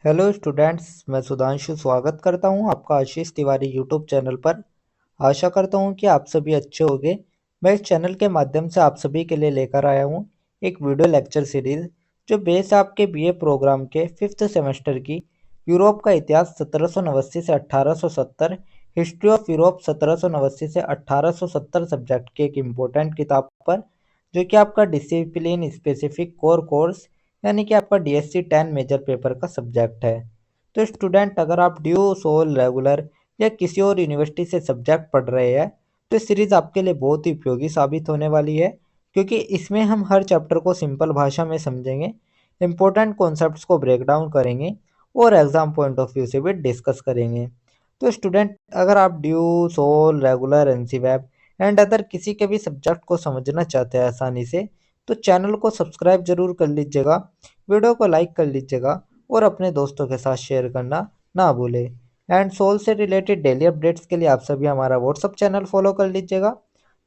Hello students, मैं सुधांशु स्वागत करता हूं आपका आशीष तिवारी यूट्यूब चैनल पर। आशा करता हूं कि आप सभी अच्छे होंगे। मैं इस चैनल के माध्यम से आप सभी के लिए लेकर आया हूं एक वीडियो लेक्चर सीरीज जो बेस है आपके बीए प्रोग्राम के फिफ्थ सेमेस्टर की यूरोप का इतिहास 1789 से 1870, हिस्ट्री ऑफ यूरोप 1789 से 1870 सब्जेक्ट की एक इम्पोर्टेंट किताब पर, जो कि आपका डिसिप्लिन स्पेसिफिक कोर कोर्स यानी कि आपका डीएससी 10 मेजर पेपर का सब्जेक्ट है। तो स्टूडेंट, अगर आप ड्यू सोल रेगुलर या किसी और यूनिवर्सिटी से सब्जेक्ट पढ़ रहे हैं तो इस सीरीज आपके लिए बहुत ही उपयोगी साबित होने वाली है, क्योंकि इसमें हम हर चैप्टर को सिंपल भाषा में समझेंगे, इंपॉर्टेंट कॉन्सेप्ट्स को ब्रेक डाउन करेंगे और एग्जाम पॉइंट ऑफ व्यू से भी डिस्कस करेंगे। तो स्टूडेंट, अगर आप ड्यू सोल रेगुलर एनसी वेब एंड अदर किसी के भी सब्जेक्ट को समझना चाहते हैं आसानी से, तो चैनल को सब्सक्राइब जरूर कर लीजिएगा, वीडियो को लाइक कर लीजिएगा और अपने दोस्तों के साथ शेयर करना ना भूलें। एंड सोल से रिलेटेड डेली अपडेट्स के लिए आप सभी हमारा व्हाट्सअप चैनल फॉलो कर लीजिएगा।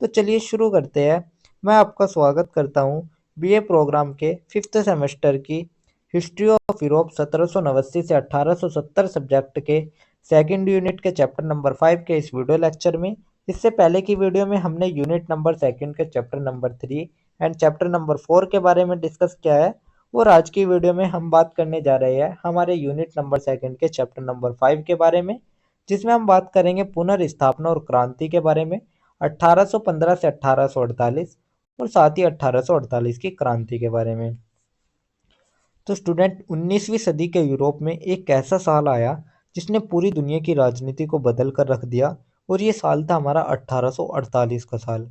तो चलिए शुरू करते हैं। मैं आपका स्वागत करता हूँ बीए प्रोग्राम के फिफ्थ सेमेस्टर की हिस्ट्री ऑफ यूरोप 1789 से 1870 सब्जेक्ट के सेकंड यूनिट के चैप्टर नंबर 5 के इस वीडियो लेक्चर में। इससे पहले की वीडियो में हमने यूनिट नंबर सेकंड के chapter number 3 and chapter number 4 के बारे में डिस्कस किया है, और आज की वीडियो में हम बात करने जा रहे हैं हमारे यूनिट नंबर सेकंड के चैप्टर नंबर 5 के बारे में, जिसमें हम बात करेंगे पुनर्स्थापना और क्रांति के बारे में, 1815 से 1848 और साथ ही 1848 की क्रांति के बारे में। तो स्टूडेंट, 19वीं सदी के यूरोप में एक ऐसा साल आया जिसने पूरी दुनिया की राजनीति को बदल कर रख दिया, और ये साल था हमारा 1848 का साल।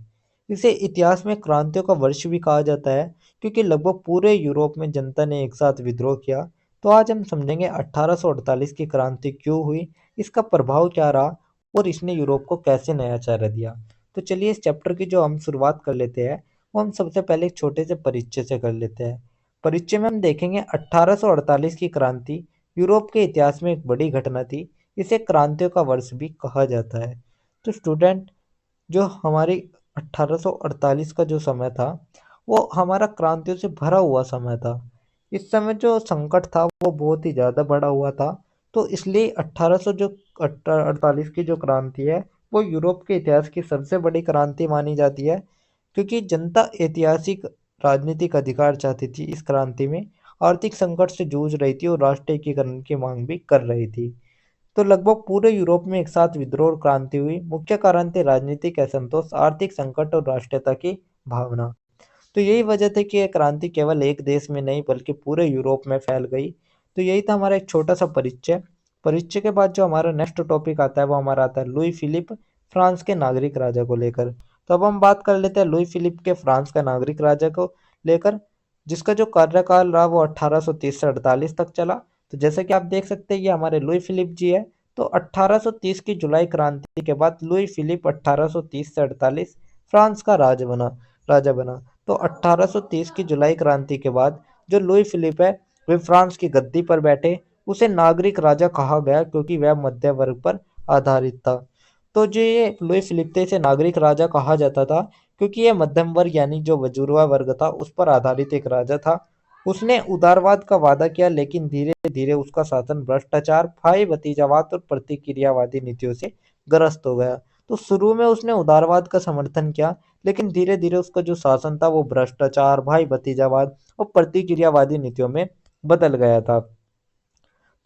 इसे इतिहास में क्रांतियों का वर्ष भी कहा जाता है, क्योंकि लगभग पूरे यूरोप में जनता ने एक साथ विद्रोह किया। तो आज हम समझेंगे 1848 की क्रांति क्यों हुई, इसका प्रभाव क्या रहा और इसने यूरोप को कैसे नया चेहरा दिया। तो चलिए इस चैप्टर की जो हम शुरुआत कर लेते हैं, वो हम सबसे पहले एक छोटे से परिचय से कर लेते हैं। परिचय में हम देखेंगे 1848 की क्रांति यूरोप के इतिहास में एक बड़ी घटना थी। इसे क्रांतियों का वर्ष भी कहा जाता है। तो स्टूडेंट, जो हमारी 1848 का जो समय था वो हमारा क्रांतियों से भरा हुआ समय था। इस समय जो संकट था वो बहुत ही ज़्यादा बढ़ा हुआ था। तो इसलिए 1800 जो 48 की जो क्रांति है वो यूरोप के इतिहास की सबसे बड़ी क्रांति मानी जाती है, क्योंकि जनता ऐतिहासिक राजनीतिक अधिकार चाहती थी। इस क्रांति में आर्थिक संकट से जूझ रही थी और राष्ट्रीय एकीकरण की मांग भी कर रही थी। तो लगभग पूरे यूरोप में एक साथ विद्रोह और क्रांति हुई। मुख्य कारण थे राजनीतिक असंतोष, आर्थिक संकट और राष्ट्रीयता की भावना। तो यही वजह थी कि यह क्रांति केवल एक देश में नहीं बल्कि पूरे यूरोप में फैल गई। तो यही था हमारा एक छोटा सा परिचय। परिचय के बाद जो हमारा नेक्स्ट टॉपिक आता है वो हमारा आता है लुई फिलिप, फ्रांस के नागरिक राजा को लेकर। तो अब हम बात कर लेते हैं लुई फिलिप के, फ्रांस का नागरिक राजा को लेकर, जिसका जो कार्यकाल रहा वो 1830 से 48 तक चला। तो जैसे कि आप देख सकते हैं ये हमारे लुई फिलिप जी है। तो 1830 की जुलाई क्रांति के बाद लुई फिलिप 1830 से 48 फ्रांस का राजा बना। तो 1830 की जुलाई क्रांति के बाद जो लुई फिलिप है वे फ्रांस की गद्दी पर बैठे। उसे नागरिक राजा कहा गया क्योंकि वह मध्य वर्ग पर आधारित था। तो जो ये लुई फिलिप थे इसे नागरिक राजा कहा जाता था क्योंकि यह मध्यम वर्ग यानी जो जुड़वा वर्ग था उस पर आधारित एक राजा था। उसने उदारवाद का वादा किया, लेकिन धीरे धीरे उसका शासन भ्रष्टाचार, भाई भतीजावाद और प्रतिक्रियावादी नीतियों से ग्रस्त हो गया। तो शुरू में उसने उदारवाद का समर्थन किया, लेकिन धीरे धीरे उसका जो शासन था वो भ्रष्टाचार, भाई भतीजावाद और प्रतिक्रियावादी नीतियों में बदल गया था।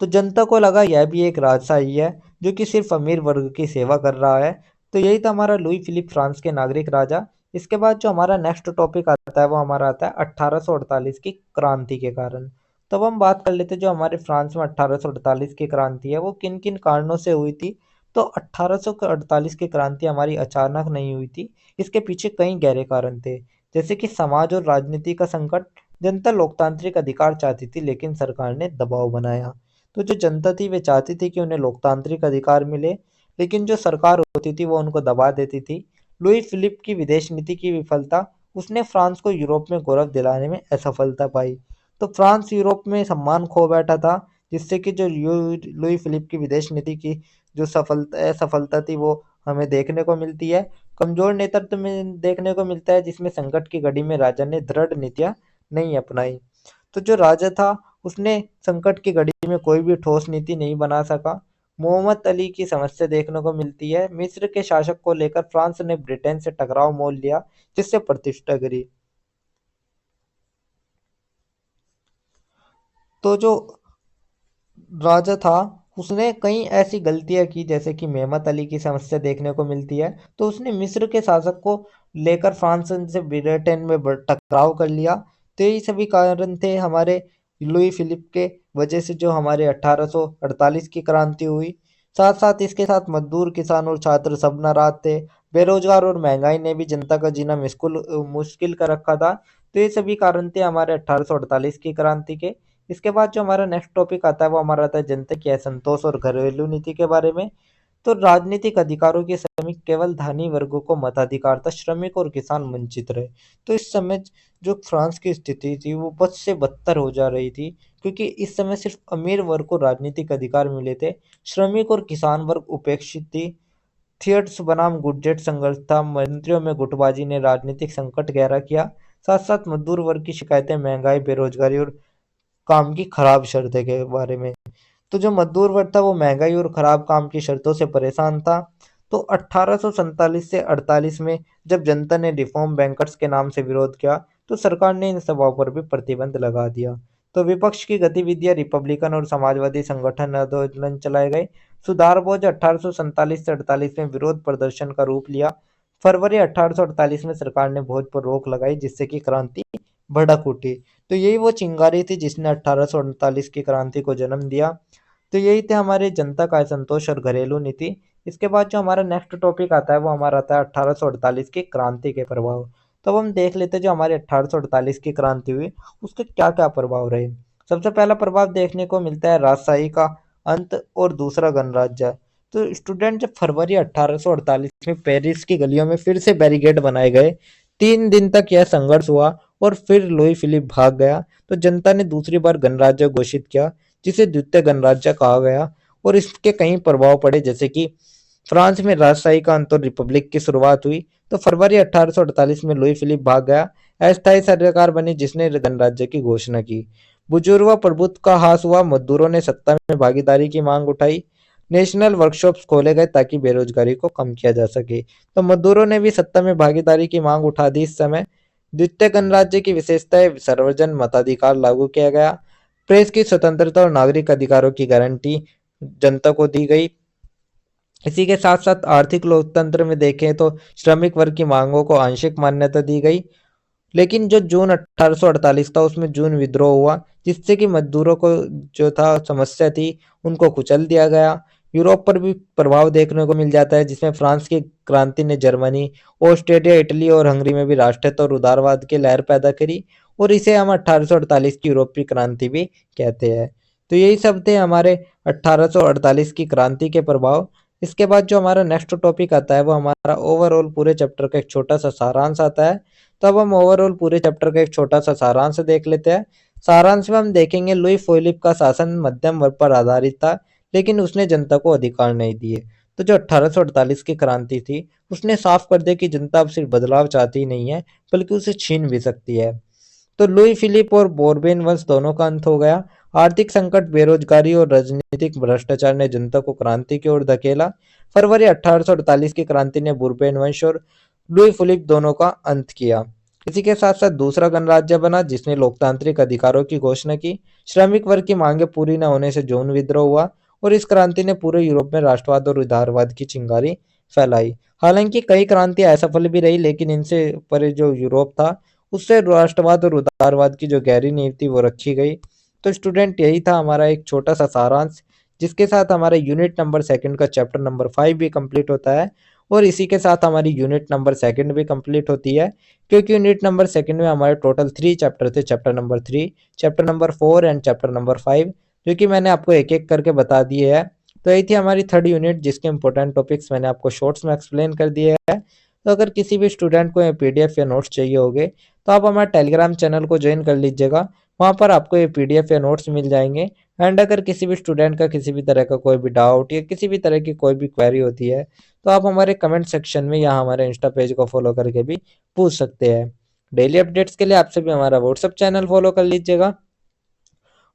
तो जनता को लगा यह भी एक राजशाही है जो कि सिर्फ अमीर वर्ग की सेवा कर रहा है। तो यही था हमारा लुई फिलिप, फ्रांस के नागरिक राजा। इसके बाद जो हमारा नेक्स्ट टॉपिक आता है वो हमारा आता है 1848 की क्रांति के कारण। तब हम बात कर लेते हैं जो हमारे फ्रांस में 1848 की क्रांति है वो किन किन कारणों से हुई थी। तो 1848 की क्रांति हमारी अचानक नहीं हुई थी, इसके पीछे कई गहरे कारण थे, जैसे कि समाज और राजनीति का संकट। जनता लोकतांत्रिक अधिकार चाहती थी, लेकिन सरकार ने दबाव बनाया। तो जो जनता थी वे चाहती थी कि उन्हें लोकतांत्रिक अधिकार मिले, लेकिन जो सरकार होती थी वो उनको दबा देती थी। लुई फिलिप की विदेश नीति की विफलता, उसने फ्रांस को यूरोप में गौरव दिलाने में असफलता पाई। तो फ्रांस यूरोप में सम्मान खो बैठा था, जिससे कि जो लुई फिलिप की विदेश नीति की जो असफलता थी वो हमें देखने को मिलती है। कमजोर नेतृत्व में देखने को मिलता है, जिसमें संकट की घड़ी में राजा ने दृढ़ नीतियां नहीं अपनाई। तो जो राजा था उसने संकट की घड़ी में कोई भी ठोस नीति नहीं बना सका। मोहम्मद अली की समस्या देखने को मिलती है। मिस्र के शासक को लेकर फ्रांस ने ब्रिटेन से टकराव मोल लिया, जिससे प्रतिष्ठा गिरी। तो जो राजा था, उसने कई ऐसी गलतियां की, जैसे कि मेहमत अली की समस्या देखने को मिलती है। तो उसने मिस्र के शासक को लेकर फ्रांस से ब्रिटेन में टकराव कर लिया। तो यही सभी कारण थे हमारे लुई फिलिप के वजह से जो हमारे 1848 की क्रांति हुई। साथ साथ इसके साथ मजदूर, किसान और छात्र सब नाराज थे। बेरोजगार और महंगाई ने भी जनता का जीना मुश्किल मुश्किल कर रखा था। तो ये सभी कारण थे हमारे 1848 की क्रांति के। इसके बाद जो हमारा नेक्स्ट टॉपिक आता है वो हमारा आता है जनता की असंतोष और घरेलू नीति के बारे में। तो राजनीतिक अधिकारों की समीप केवल धनी वर्गों को मताधिकार था, श्रमिक और किसान वंचित रहे। तो इस समय जो फ्रांस की स्थिति थी वो बद से बदतर हो जा रही थी, क्योंकि इस समय सिर्फ अमीर वर्ग को राजनीतिक अधिकार मिले थे, श्रमिक और किसान वर्ग उपेक्षित थी। थिएट्स बनाम गुटजेट संघर्ष था, मंत्रियों में गुटबाजी ने राजनीतिक संकट गहरा किया। साथ साथ मजदूर वर्ग की शिकायतें महंगाई, बेरोजगारी और काम की खराब शर्तें के बारे में। तो जो मजदूर वर्ग था वो महंगाई और खराब काम की शर्तों से परेशान था। तो 1847 से 48 में जब जनता ने रिफॉर्म बैंकर्स के नाम से विरोध किया, तो सरकार ने इन सभाओं पर भी प्रतिबंध लगा दिया। तो विपक्ष की गतिविधियां, रिपब्लिकन और समाजवादी संगठन आंदोलन चलाए गए। सुधार बोझ 1847 से 48 में विरोध प्रदर्शन का रूप लिया। फरवरी 1848 में सरकार ने भोज पर रोक लगाई, जिससे कि क्रांति भड़क उठी। तो यही वो चिंगारी थी जिसने 1848 की क्रांति को जन्म दिया। तो यही थे हमारे जनता का असंतोष और घरेलू नीति। इसके बाद जो हमारा नेक्स्ट टॉपिक आता है वो हमारा आता है 1848 की क्रांति के प्रभाव। तो अब हम देख लेते हैं जो हमारे 1848 की क्रांति हुई उसके क्या क्या प्रभाव रहे। सबसे पहला प्रभाव देखने को मिलता है राजशाही का अंत और दूसरा गणराज्य। तो स्टूडेंट, जब फरवरी 1848 में पेरिस की गलियों में फिर से बैरिकेड बनाए गए, 3 दिन तक यह संघर्ष हुआ और फिर लुई फिलिप भाग गया, तो जनता ने दूसरी बार गणराज्य घोषित किया, जिसे द्वितीय गणराज्य कहा गया। और इसके कई प्रभाव पड़े, जैसे कि फ्रांस में राजशाही का अंत और रिपब्लिक की शुरुआत हुई। तो फरवरी 1848 में लुई फिलिप भाग गया, अस्थायी सरकार बनी जिसने गणराज्य की घोषणा की। बुजुर्ग प्रभुत्व का ह्रास हुआ, मजदूरों ने सत्ता में भागीदारी की मांग उठाई। नेशनल वर्कशॉप्स खोले गए ताकि बेरोजगारी को कम किया जा सके। तो मजदूरों ने भी सत्ता में भागीदारी की मांग उठा दी इस समय। द्वितीय गणराज्य की विशेषताएं, सर्वजन मताधिकार लागू किया गया, प्रेस की स्वतंत्रता और नागरिक अधिकारों की गारंटी जनता को दी गई। इसी के साथ साथ आर्थिक लोकतंत्र में देखें तो श्रमिक वर्ग की मांगों को आंशिक मान्यता दी गई। लेकिन जो जून 1848 था उसमें जून विद्रोह हुआ, जिससे कि मजदूरों को जो था समस्या थी उनको कुचल दिया गया। यूरोप पर भी प्रभाव देखने को मिल जाता है, जिसमें फ्रांस की क्रांति ने जर्मनी, ऑस्ट्रेलिया, इटली और हंगरी में भी राष्ट्रहित और उदारवाद की लहर पैदा करी, और इसे हम 1848 की यूरोपीय क्रांति भी कहते हैं। तो यही सब थे हमारे 1848 की क्रांति के प्रभाव। इसके बाद जो हमारा नेक्स्ट टॉपिक आता है वो हमारा ओवरऑल पूरे चैप्टर का एक छोटा सा सारांश आता है। तो अब हम ओवरऑल पूरे चैप्टर का एक छोटा सा सारांश देख लेते हैं। सारांश में हम देखेंगे लुई फिलिप का शासन मध्यम वर्ग पर आधारित था, लेकिन उसने जनता को अधिकार नहीं दिए। तो जो 1848 की क्रांति थी उसने साफ कर दिया कि जनता अब सिर्फ बदलाव चाहती ही नहीं है, बल्कि उसे छीन भी सकती है। तो लुई फिलिप और बोर्बोन वंश दोनों का अंत हो गया। आर्थिक संकट, बेरोजगारी और राजनीतिक भ्रष्टाचार ने जनता को क्रांति की ओर धकेला। फरवरी 1848 की क्रांति ने बोर्बोन वंश और लुई फिलिप दोनों का अंत किया। इसी के साथ साथ दूसरा गणराज्य बना जिसने लोकतांत्रिक अधिकारों की घोषणा की। श्रमिक वर्ग की मांगे पूरी न होने से जून विद्रोह हुआ, और इस क्रांति ने पूरे यूरोप में राष्ट्रवाद और उदारवाद की चिंगारी फैलाई। हालांकि कई क्रांतियां असफल भी रही, लेकिन इनसे परे जो यूरोप था उससे राष्ट्रवाद और उदारवाद की जो गहरी नींव थी वो रखी गई। तो स्टूडेंट, यही था हमारा एक छोटा सा सारांश, जिसके साथ हमारा यूनिट नंबर सेकंड का चैप्टर नंबर 5 भी कंप्लीट होता है। और इसी के साथ हमारी यूनिट नंबर सेकंड भी कंप्लीट होती है, क्योंकि यूनिट नंबर सेकंड में हमारे टोटल 3 चैप्टर थे, chapter number 3, chapter number 4 and chapter number 5, जो कि मैंने आपको एक एक करके बता दिए है। तो यही थी हमारी थर्ड यूनिट, जिसके इंपॉर्टेंट टॉपिक्स मैंने आपको शॉर्ट्स में एक्सप्लेन कर दिए हैं। तो अगर किसी भी स्टूडेंट को ये पीडीएफ या नोट्स चाहिए होंगे तो आप हमारे टेलीग्राम चैनल को ज्वाइन कर लीजिएगा। वहाँ पर आपको ये पीडीएफ या नोट्स मिल जाएंगे। एंड अगर किसी भी स्टूडेंट का किसी भी तरह का कोई भी डाउट या किसी भी तरह की कोई भी क्वेरी होती है तो आप हमारे कमेंट सेक्शन में या हमारे इंस्टा पेज को फॉलो करके भी पूछ सकते हैं। डेली अपडेट्स के लिए आपसे भी हमारा व्हाट्सएप चैनल फॉलो कर लीजिएगा।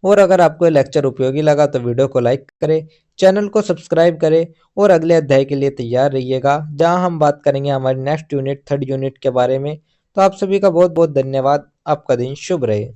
और अगर आपको ये लेक्चर उपयोगी लगा तो वीडियो को लाइक करें, चैनल को सब्सक्राइब करें और अगले अध्याय के लिए तैयार रहिएगा, जहां हम बात करेंगे हमारी नेक्स्ट यूनिट 3rd यूनिट के बारे में। तो आप सभी का बहुत बहुत धन्यवाद। आपका दिन शुभ रहे।